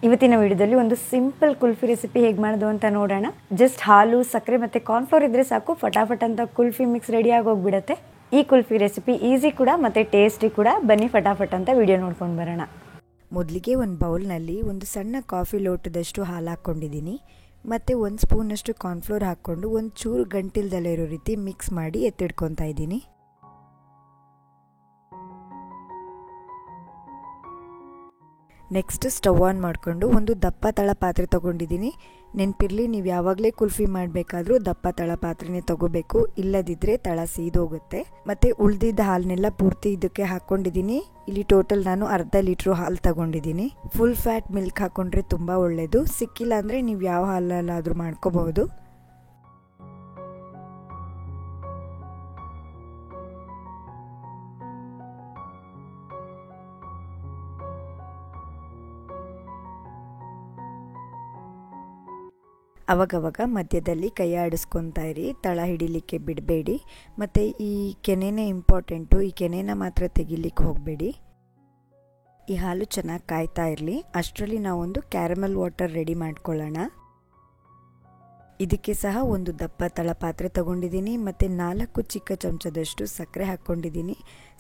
ಇವತ್ತಿನ ವಿಡಿಯೋದಲ್ಲಿ ಒಂದು ಸಿಂಪಲ್ ಕುಲ್ಫಿ ರೆಸಿಪಿ ಹೇಗೆ ಮಾಡೋದು ಅಂತ ನೋಡೋಣ. ಜಸ್ಟ್ ಹಾಲು, ಸಕ್ಕರೆ ಮತ್ತು ಕಾರ್ನ್ಫ್ಲೋರ್ ಇದ್ದರೆ ಸಾಕು, ಫಟಾಫಟ್ ಅಂತ ಕುಲ್ಫಿ ಮಿಕ್ಸ್ ರೆಡಿ ಆಗೋಗ್ಬಿಡುತ್ತೆ. ಈ ಕುಲ್ಫಿ ರೆಸಿಪಿ ಈಸಿ ಕೂಡ ಮತ್ತು ಟೇಸ್ಟಿ ಕೂಡ. ಬನ್ನಿ ಫಟಾಫಟ್ ಅಂತ ವಿಡಿಯೋ ನೋಡ್ಕೊಂಡು ಬರೋಣ. ಮೊದಲಿಗೆ ಒಂದು ಬೌಲ್ನಲ್ಲಿ ಒಂದು ಸಣ್ಣ ಕಾಫಿ ಲೋಟದಷ್ಟು ಹಾಲು ಹಾಕ್ಕೊಂಡಿದ್ದೀನಿ ಮತ್ತು ಒಂದು ಸ್ಪೂನಷ್ಟು ಕಾರ್ನ್ಫ್ಲೋರ್ ಹಾಕ್ಕೊಂಡು ಒಂದು ಚೂರು ಗಂಟಿಲ್ದಲ್ಲೇ ಇರೋ ರೀತಿ ಮಿಕ್ಸ್ ಮಾಡಿ ಎತ್ತಿಡ್ಕೊತಾ ಇದ್ದೀನಿ. ನೆಕ್ಸ್ಟ್ ಸ್ಟವ್ ಆನ್ ಮಾಡಿಕೊಂಡು ಒಂದು ದಪ್ಪ ತಳ ಪಾತ್ರೆ ತೊಗೊಂಡಿದ್ದೀನಿ. ನೆನಪಿರಲಿ, ನೀವು ಯಾವಾಗಲೇ ಕುಲ್ಫಿ ಮಾಡಬೇಕಾದ್ರೂ ದಪ್ಪ ತಳ ಪಾತ್ರೆನೇ ತೊಗೋಬೇಕು, ಇಲ್ಲದಿದ್ದರೆ ತಳ ಸೀದೋಗುತ್ತೆ. ಮತ್ತು ಉಳಿದಿದ್ದ ಹಾಲನ್ನೆಲ್ಲ ಪೂರ್ತಿ ಇದಕ್ಕೆ ಹಾಕ್ಕೊಂಡಿದ್ದೀನಿ. ಇಲ್ಲಿ ಟೋಟಲ್ ನಾನು ಅರ್ಧ ಲೀಟ್ರು ಹಾಲು ತಗೊಂಡಿದ್ದೀನಿ. ಫುಲ್ ಫ್ಯಾಟ್ ಮಿಲ್ಕ್ ಹಾಕ್ಕೊಂಡ್ರೆ ತುಂಬ ಒಳ್ಳೆಯದು. ಸಿಕ್ಕಿಲ್ಲ ಅಂದರೆ ನೀವು ಯಾವ ಹಾಲಲ್ಲಾದರೂ ಮಾಡ್ಕೋಬಹುದು. ಅವಾಗವಾಗ ಮಧ್ಯದಲ್ಲಿ ಕೈ ಆಡಿಸ್ಕೊತಾ ಇರಿ, ತಳ ಹಿಡಿಲಿಕ್ಕೆ ಬಿಡಬೇಡಿ. ಮತ್ತು ಈ ಕೆನೆನೇ ಇಂಪಾರ್ಟೆಂಟು, ಈ ಕೆನೆನ ಮಾತ್ರ ತೆಗಿಲಿಕ್ಕೆ ಹೋಗಬೇಡಿ. ಈ ಹಾಲು ಚೆನ್ನಾಗಿ ಕಾಯ್ತಾ ಇರಲಿ. ಅಷ್ಟರಲ್ಲಿ ನಾವೊಂದು ಕ್ಯಾರಮಲ್ ವಾಟರ್ ರೆಡಿ ಮಾಡ್ಕೊಳ್ಳೋಣ. ಇದಕ್ಕೆ ಸಹ ಒಂದು ದಪ್ಪ ತಳ ಪಾತ್ರೆ ತೊಗೊಂಡಿದ್ದೀನಿ ಮತ್ತು 4 ಚಿಕ್ಕ ಚಮಚದಷ್ಟು ಸಕ್ಕರೆ ಹಾಕ್ಕೊಂಡಿದ್ದೀನಿ.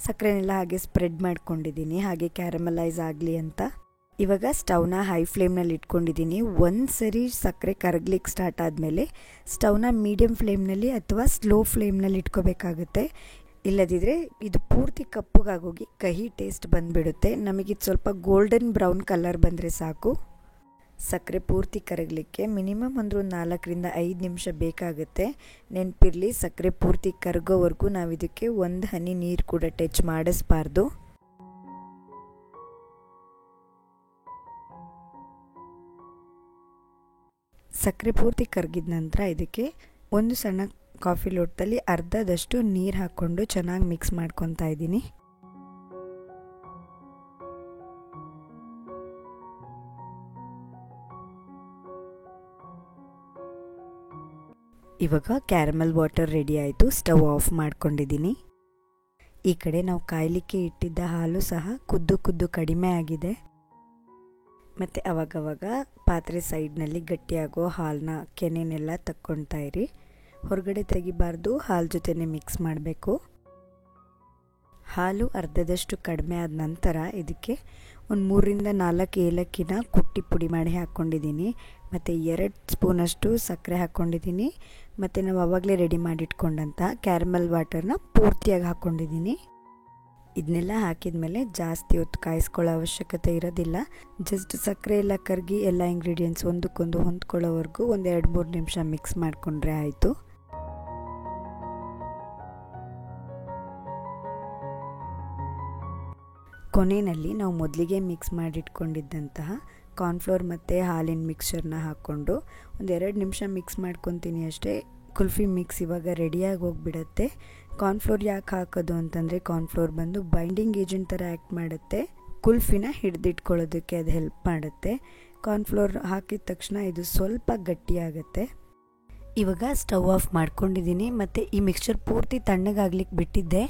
ಸಕ್ಕರೆನೆಲ್ಲ ಹಾಗೆ ಸ್ಪ್ರೆಡ್ ಮಾಡ್ಕೊಂಡಿದ್ದೀನಿ, ಹಾಗೆ ಕ್ಯಾರಮಲೈಸ್ ಆಗಲಿ ಅಂತ. ಇವಾಗ ಸ್ಟವ್ನ ಹೈ ಫ್ಲೇಮ್ನಲ್ಲಿ ಇಟ್ಕೊಂಡಿದ್ದೀನಿ. ಒಂದು ಸರಿ ಸಕ್ಕರೆ ಕರಗ್ಲಿಕ್ಕೆ ಸ್ಟಾರ್ಟ್ ಆದಮೇಲೆ ಸ್ಟವ್ನ ಮೀಡಿಯಮ್ ಫ್ಲೇಮ್ನಲ್ಲಿ ಅಥವಾ ಸ್ಲೋ ಫ್ಲೇಮ್ನಲ್ಲಿ ಇಟ್ಕೋಬೇಕಾಗುತ್ತೆ. ಇಲ್ಲದಿದ್ದರೆ ಇದು ಪೂರ್ತಿ ಕಪ್ಪಗಾಗೋಗಿ ಕಹಿ ಟೇಸ್ಟ್ ಬಂದುಬಿಡುತ್ತೆ. ನಮಗಿದು ಸ್ವಲ್ಪ ಗೋಲ್ಡನ್ ಬ್ರೌನ್ ಕಲರ್ ಬಂದರೆ ಸಾಕು. ಸಕ್ಕರೆ ಪೂರ್ತಿ ಕರಗಲಿಕ್ಕೆ ಮಿನಿಮಮ್ ಒಂದು 4ರಿಂದ 5 ನಿಮಿಷ ಬೇಕಾಗುತ್ತೆ. ನೆನಪಿರಲಿ, ಸಕ್ಕರೆ ಪೂರ್ತಿ ಕರಗೋವರೆಗೂ ನಾವು ಇದಕ್ಕೆ ಒಂದು ಹನಿ ನೀರು ಕೂಡ ಟಚ್ ಮಾಡಿಸ್ಬಾರ್ದು. ಸಕ್ಕರೆ ಪೂರ್ತಿ ಕರಗಿದ ನಂತರ ಇದಕ್ಕೆ ಒಂದು ಸಣ್ಣ ಕಾಫಿ ಲೋಟದಲ್ಲಿ ಅರ್ಧದಷ್ಟು ನೀರು ಹಾಕ್ಕೊಂಡು ಚೆನ್ನಾಗಿ ಮಿಕ್ಸ್ ಮಾಡ್ಕೊತಾ ಇದ್ದೀನಿ. ಇವಾಗ ಕ್ಯಾರಮಲ್ ವಾಟರ್ ರೆಡಿ ಆಯಿತು. ಸ್ಟವ್ ಆಫ್ ಮಾಡ್ಕೊಂಡಿದ್ದೀನಿ. ಈ ಕಡೆ ನಾವು ಕಾಯಲಿಕ್ಕೆ ಇಟ್ಟಿದ್ದ ಹಾಲು ಸಹ ಕುದ್ದು ಕಡಿಮೆ ಆಗಿದೆ. ಮತ್ತು ಅವಾಗವಾಗ ಪಾತ್ರೆ ಸೈಡ್ನಲ್ಲಿ ಗಟ್ಟಿಯಾಗೋ ಹಾಲನ್ನ ಕೆನೆನೆಲ್ಲ ತಕ್ಕೊಳ್ತಾ ಇರಿ. ಹೊರಗಡೆ ತೆಗಿಬಾರ್ದು, ಹಾಲು ಜೊತೆನೇ ಮಿಕ್ಸ್ ಮಾಡಬೇಕು. ಹಾಲು ಅರ್ಧದಷ್ಟು ಕಡಿಮೆ ಆದ ನಂತರ ಇದಕ್ಕೆ ಒಂದು 3ರಿಂದ 4 ಏಲಕ್ಕಿನ ಕುಟ್ಟಿ ಪುಡಿ ಮಾಡಿ ಹಾಕ್ಕೊಂಡಿದ್ದೀನಿ. ಮತ್ತು 2 ಸ್ಪೂನಷ್ಟು ಸಕ್ಕರೆ ಹಾಕ್ಕೊಂಡಿದ್ದೀನಿ. ಮತ್ತು ನಾವು ಆವಾಗಲೇ ರೆಡಿ ಮಾಡಿಟ್ಕೊಂಡಂಥ ಕ್ಯಾರಮಲ್ ವಾಟರ್ನ ಪೂರ್ತಿಯಾಗಿ ಹಾಕ್ಕೊಂಡಿದ್ದೀನಿ. ಇದನ್ನೆಲ್ಲ ಹಾಕಿದ ಮೇಲೆ ಜಾಸ್ತಿ ಹೊತ್ತು ಕಾಯಿಸ್ಕೊಳ್ಳೋ ಅವಶ್ಯಕತೆ ಇರೋದಿಲ್ಲ. ಜಸ್ಟ್ ಸಕ್ಕರೆ ಎಲ್ಲ ಕರಗಿ ಎಲ್ಲ ಇಂಗ್ರೀಡಿಯೆಂಟ್ಸ್ ಒಂದಕ್ಕೊಂದು ಹೊಂದ್ಕೊಳ್ಳೋವರೆಗೂ ಒಂದು 2-3 ನಿಮಿಷ ಮಿಕ್ಸ್ ಮಾಡಿಕೊಂಡ್ರೆ ಆಯಿತು. ಕೊನೆಯಲ್ಲಿ ನಾವು ಮೊದಲಿಗೆ ಮಿಕ್ಸ್ ಮಾಡಿಟ್ಕೊಂಡಿದ್ದಂತಹ ಕಾರ್ನ್ಫ್ಲೋರ್ ಮತ್ತು ಹಾಲಿನ ಮಿಕ್ಸ್ಚರ್ನ ಹಾಕ್ಕೊಂಡು ಒಂದು 2 ನಿಮಿಷ ಮಿಕ್ಸ್ ಮಾಡ್ಕೊತೀನಿ ಅಷ್ಟೇ. ಕುಲ್ಫಿ ಮಿಕ್ಸ್ ಇವಾಗ ರೆಡಿಯಾಗಿ ಹೋಗಿಬಿಡುತ್ತೆ. ಕಾರ್ನ್ಫ್ಲೋರ್ ಯಾಕೆ ಹಾಕೋದು ಅಂತಂದರೆ, ಕಾರ್ನ್ಫ್ಲೋರ್ ಬಂದು ಬೈಂಡಿಂಗ್ ಏಜೆಂಟ್ ಥರ ಆ್ಯಕ್ಟ್ ಮಾಡುತ್ತೆ. ಕುಲ್ಫಿನ ಹಿಡಿದಿಟ್ಕೊಳ್ಳೋದಕ್ಕೆ ಅದು ಹೆಲ್ಪ್ ಮಾಡುತ್ತೆ. ಕಾರ್ನ್ಫ್ಲೋರ್ ಹಾಕಿದ ತಕ್ಷಣ ಇದು ಸ್ವಲ್ಪ ಗಟ್ಟಿಯಾಗುತ್ತೆ. ಇವಾಗ ಸ್ಟವ್ ಆಫ್ ಮಾಡ್ಕೊಂಡಿದ್ದೀನಿ ಮತ್ತು ಈ ಮಿಕ್ಸ್ಚರ್ ಪೂರ್ತಿ ತಣ್ಣಗಾಗ್ಲಿಕ್ಕೆ ಬಿಟ್ಟಿದ್ದೆ.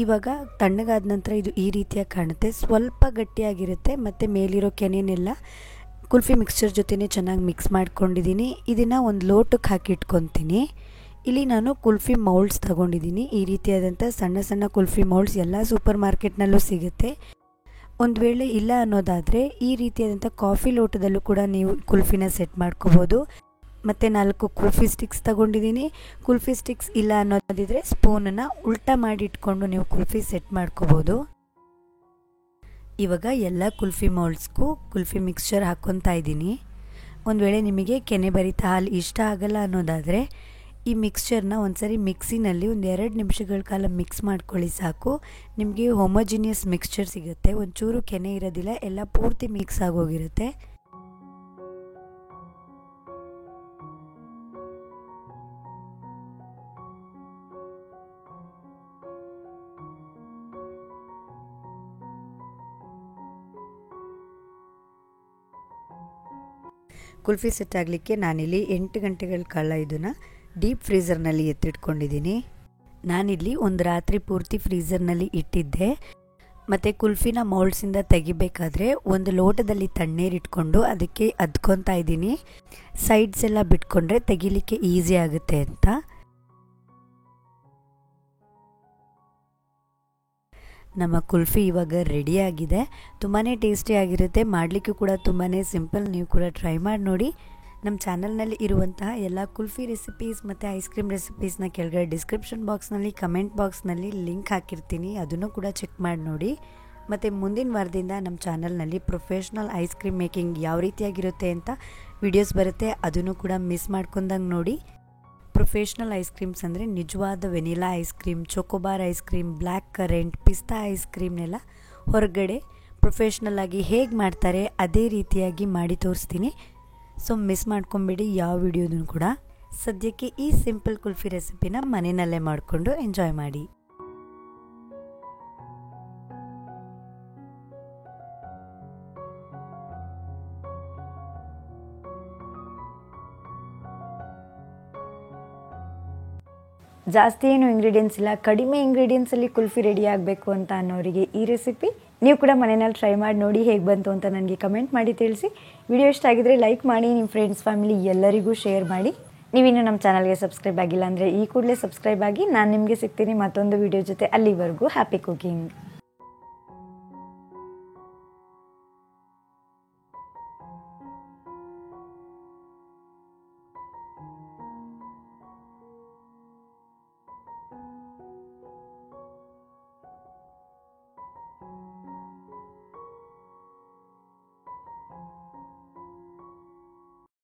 ಇವಾಗ ತಣ್ಣಗಾದ ನಂತರ ಇದು ಈ ರೀತಿಯಾಗಿ ಕಾಣುತ್ತೆ. ಸ್ವಲ್ಪ ಗಟ್ಟಿಯಾಗಿರುತ್ತೆ ಮತ್ತು ಮೇಲಿರೋ ಕೆನೆನೆಲ್ಲ ಕುಲ್ಫಿ ಮಿಕ್ಸ್ಚರ್ ಜೊತೆನೇ ಚೆನ್ನಾಗಿ ಮಿಕ್ಸ್ ಮಾಡ್ಕೊಂಡಿದ್ದೀನಿ. ಇದನ್ನು ಒಂದು ಲೋಟಕ್ಕೆ ಹಾಕಿ ಇಟ್ಕೊತೀನಿ. ಇಲ್ಲಿ ನಾನು ಕುಲ್ಫಿ ಮೌಲ್ಡ್ಸ್ ತಗೊಂಡಿದ್ದೀನಿ. ಈ ರೀತಿಯಾದಂಥ ಸಣ್ಣ ಸಣ್ಣ ಕುಲ್ಫಿ ಮೌಲ್ಡ್ಸ್ ಎಲ್ಲ ಸೂಪರ್ ಮಾರ್ಕೆಟ್ನಲ್ಲೂ ಸಿಗುತ್ತೆ. ಒಂದು ವೇಳೆ ಇಲ್ಲ ಅನ್ನೋದಾದರೆ ಈ ರೀತಿಯಾದಂಥ ಕಾಫಿ ಲೋಟದಲ್ಲೂ ಕೂಡ ನೀವು ಕುಲ್ಫಿನ ಸೆಟ್ ಮಾಡ್ಕೋಬೋದು. ಮತ್ತು 4 ಕುಲ್ಫಿ ಸ್ಟಿಕ್ಸ್ ತಗೊಂಡಿದ್ದೀನಿ. ಕುಲ್ಫಿ ಸ್ಟಿಕ್ಸ್ ಇಲ್ಲ ಅನ್ನೋದಿದ್ರೆ ಸ್ಪೂನನ್ನು ಉಲ್ಟಾ ಮಾಡಿ ಇಟ್ಕೊಂಡು ನೀವು ಕುಲ್ಫಿ ಸೆಟ್ ಮಾಡ್ಕೋಬೋದು. ಇವಾಗ ಎಲ್ಲ ಕುಲ್ಫಿ ಮೌಲ್ಡ್ಸ್ಗೂ ಕುಲ್ಫಿ ಮಿಕ್ಸ್ಚರ್ ಹಾಕ್ಕೊತಾ ಇದ್ದೀನಿ. ಒಂದು ವೇಳೆ ನಿಮಗೆ ಕೆನೆ ಭರಿತ ಹಾಲು ಇಷ್ಟ ಆಗಲ್ಲ ಅನ್ನೋದಾದರೆ ಈ ಮಿಕ್ಸ್ಚರ್ನ ಒಂದ್ಸರಿ ಮಿಕ್ಸಿನಲ್ಲಿ ಒಂದು 2 ನಿಮಿಷಗಳ ಕಾಲ ಮಿಕ್ಸ್ ಮಾಡ್ಕೊಳ್ಳಿ ಸಾಕು. ನಿಮಗೆ ಹೋಮೋಜಿನಿಯಸ್ ಮಿಕ್ಸ್ಚರ್ ಸಿಗುತ್ತೆ. ಒಂಚೂರು ಕೆನೆ ಇರೋದಿಲ್ಲ, ಎಲ್ಲ ಪೂರ್ತಿ ಮಿಕ್ಸ್ ಆಗೋಗಿರುತ್ತೆ. ಕುಲ್ಫಿ ಸೆಟ್ ಆಗಲಿಕ್ಕೆ ನಾನಿಲ್ಲಿ 8 ಗಂಟೆಗಳ ಕಾಲ ಇದನ್ನು ಡೀಪ್ ಫ್ರೀಝರ್ನಲ್ಲಿ ಎತ್ತಿಟ್ಕೊಂಡಿದ್ದೀನಿ. ನಾನಿಲ್ಲಿ ಒಂದು ರಾತ್ರಿ ಪೂರ್ತಿ ಫ್ರೀಝರ್ನಲ್ಲಿ ಇಟ್ಟಿದ್ದೆ. ಮತ್ತು ಕುಲ್ಫಿನ ಮೌಲ್ಡ್ಸಿಂದ ತೆಗಿಬೇಕಾದ್ರೆ ಒಂದು ಲೋಟದಲ್ಲಿ ತಣ್ಣೀರಿಟ್ಕೊಂಡು ಅದಕ್ಕೆ ಅದ್ಕೊತಾ ಇದ್ದೀನಿ. ಸೈಡ್ಸ್ ಎಲ್ಲ ಬಿಟ್ಕೊಂಡ್ರೆ ತೆಗಿಲಿಕ್ಕೆ ಈಸಿ ಆಗುತ್ತೆ ಅಂತ. ನಮ್ಮ ಕುಲ್ಫಿ ಇವಾಗ ರೆಡಿಯಾಗಿದೆ. ತುಂಬಾ ಟೇಸ್ಟಿಯಾಗಿರುತ್ತೆ, ಮಾಡಲಿಕ್ಕೂ ಕೂಡ ತುಂಬಾ ಸಿಂಪಲ್. ನೀವು ಕೂಡ ಟ್ರೈ ಮಾಡಿ ನೋಡಿ. ನಮ್ಮ ಚಾನಲ್ನಲ್ಲಿ ಇರುವಂತಹ ಎಲ್ಲ ಕುಲ್ಫಿ ರೆಸಿಪೀಸ್ ಮತ್ತು ಐಸ್ ಕ್ರೀಮ್ ರೆಸಿಪೀಸ್ನ ಕೆಳಗಡೆ ಡಿಸ್ಕ್ರಿಪ್ಷನ್ ಬಾಕ್ಸ್ನಲ್ಲಿ ಕಮೆಂಟ್ ಬಾಕ್ಸ್ನಲ್ಲಿ ಲಿಂಕ್ ಹಾಕಿರ್ತೀನಿ, ಅದನ್ನು ಕೂಡ ಚೆಕ್ ಮಾಡಿ ನೋಡಿ. ಮತ್ತು ಮುಂದಿನ ವಾರದಿಂದ ನಮ್ಮ ಚಾನಲ್ನಲ್ಲಿ ಪ್ರೊಫೆಷ್ನಲ್ ಐಸ್ ಕ್ರೀಮ್ ಮೇಕಿಂಗ್ ಯಾವ ರೀತಿಯಾಗಿರುತ್ತೆ ಅಂತ ವಿಡಿಯೋಸ್ ಬರುತ್ತೆ, ಅದನ್ನು ಕೂಡ ಮಿಸ್ ಮಾಡ್ಕೊಂಡಂಗೆ ನೋಡಿ. ಪ್ರೊಫೆಷ್ನಲ್ ಐಸ್ ಕ್ರೀಮ್ಸ್ ಅಂದರೆ ನಿಜವಾದ vanilla ice cream, chocobar ice cream, black currant, ಪಿಸ್ತಾ ಐಸ್ ಕ್ರೀಮ್ನೆಲ್ಲ ಹೊರಗಡೆ ಪ್ರೊಫೆಷ್ನಲ್ ಆಗಿ ಹೇಗೆ ಮಾಡ್ತಾರೆ ಅದೇ ರೀತಿಯಾಗಿ ಮಾಡಿ ತೋರಿಸ್ತೀನಿ. ಸೊ ಮಿಸ್ ಮಾಡ್ಕೊಂಬಿಡಿ ಯಾವ ವಿಡಿಯೋದನ್ನು ಕೂಡ. ಸದ್ಯಕ್ಕೆ ಈ ಸಿಂಪಲ್ ಕುಲ್ಫಿ ರೆಸಿಪಿನ ಮನೆಯಲ್ಲೇ ಮಾಡಿಕೊಂಡು ಎಂಜಾಯ್ ಮಾಡಿ. ಜಾಸ್ತಿ ಏನು ಇಂಗ್ರೀಡಿಯೆಂಟ್ಸ್ ಇಲ್ಲ, ಕಡಿಮೆ ಇಂಗ್ರೀಡಿಯೆಂಟ್ಸಲ್ಲಿ ಕುಲ್ಫಿ ರೆಡಿ ಆಗಬೇಕು ಅಂತ ಅನ್ನೋರಿಗೆ ಈ ರೆಸಿಪಿ ನೀವು ಕೂಡ ಮನೆಯಲ್ಲಿ ಟ್ರೈ ಮಾಡಿ ನೋಡಿ, ಹೇಗೆ ಬಂತು ಅಂತ ನನಗೆ ಕಮೆಂಟ್ ಮಾಡಿ ತಿಳಿಸಿ. ವಿಡಿಯೋ ಇಷ್ಟ ಆಗಿದ್ರೆ ಲೈಕ್ ಮಾಡಿ, ನಿಮ್ಮ ಫ್ರೆಂಡ್ಸ್ ಫ್ಯಾಮಿಲಿ ಎಲ್ಲರಿಗೂ ಶೇರ್ ಮಾಡಿ. ನೀವಿನ್ನೂ ನಮ್ಮ ಚಾನಲ್ಗೆ ಸಬ್ಸ್ಕ್ರೈಬ್ ಆಗಿಲ್ಲ ಅಂದರೆ ಈ ಕೂಡಲೇ ಸಬ್ಸ್ಕ್ರೈಬ್ ಆಗಿ. ನಾನು ನಿಮಗೆ ಸಿಗ್ತೀನಿ ಮತ್ತೊಂದು ವಿಡಿಯೋ ಜೊತೆ. ಅಲ್ಲಿವರೆಗೂ ಹ್ಯಾಪಿ ಕುಕಿಂಗ್.